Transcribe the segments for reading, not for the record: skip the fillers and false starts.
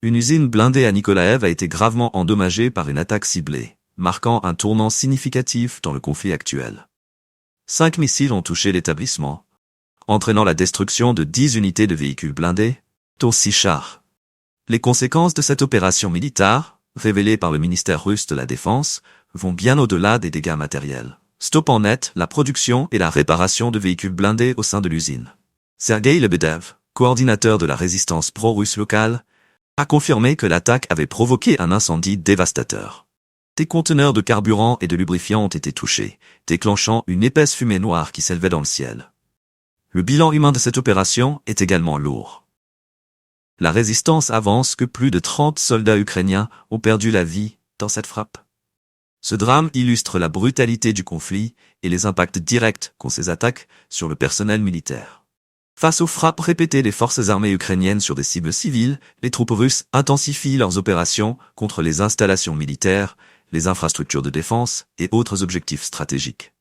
Une usine blindée à Nikolaev a été gravement endommagée par une attaque ciblée, marquant un tournant significatif dans le conflit actuel. 5 missiles ont touché l'établissement, entraînant la destruction de 10 unités de véhicules blindés, dont 6 chars. Les conséquences de cette opération militaire, révélée par le ministère russe de la Défense, vont bien au-delà des dégâts matériels, stoppant net la production et la réparation de véhicules blindés au sein de l'usine. Sergei Lebedev, coordinateur de la résistance pro-russe locale, a confirmé que l'attaque avait provoqué un incendie dévastateur. Des conteneurs de carburant et de lubrifiant ont été touchés, déclenchant une épaisse fumée noire qui s'élevait dans le ciel. Le bilan humain de cette opération est également lourd. La résistance avance que plus de 30 soldats ukrainiens ont perdu la vie dans cette frappe. Ce drame illustre la brutalité du conflit et les impacts directs qu'ont ces attaques sur le personnel militaire. Face aux frappes répétées des forces armées ukrainiennes sur des cibles civiles, les troupes russes intensifient leurs opérations contre les installations militaires, les infrastructures de défense et autres objectifs stratégiques.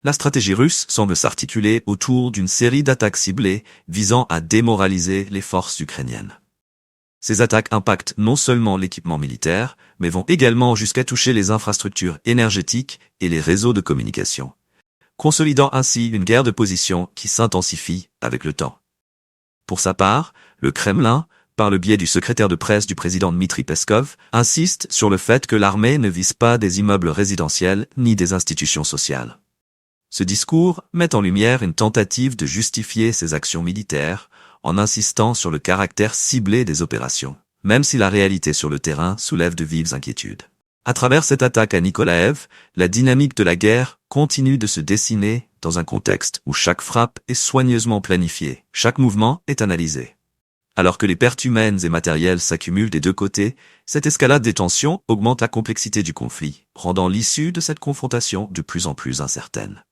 La stratégie russe semble s'articuler autour d'une série d'attaques ciblées visant à démoraliser les forces ukrainiennes. Ces attaques impactent non seulement l'équipement militaire, mais vont également jusqu'à toucher les infrastructures énergétiques et les réseaux de communication, consolidant ainsi une guerre de position qui s'intensifie avec le temps. Pour sa part, le Kremlin, par le biais du secrétaire de presse du président Dmitry Peskov, insiste sur le fait que l'armée ne vise pas des immeubles résidentiels ni des institutions sociales. Ce discours met en lumière une tentative de justifier ses actions militaires en insistant sur le caractère ciblé des opérations, même si la réalité sur le terrain soulève de vives inquiétudes. À travers cette attaque à Nikolaev, la dynamique de la guerre continue de se dessiner dans un contexte où chaque frappe est soigneusement planifiée, chaque mouvement est analysé. Alors que les pertes humaines et matérielles s'accumulent des deux côtés, cette escalade des tensions augmente la complexité du conflit, rendant l'issue de cette confrontation de plus en plus incertaine.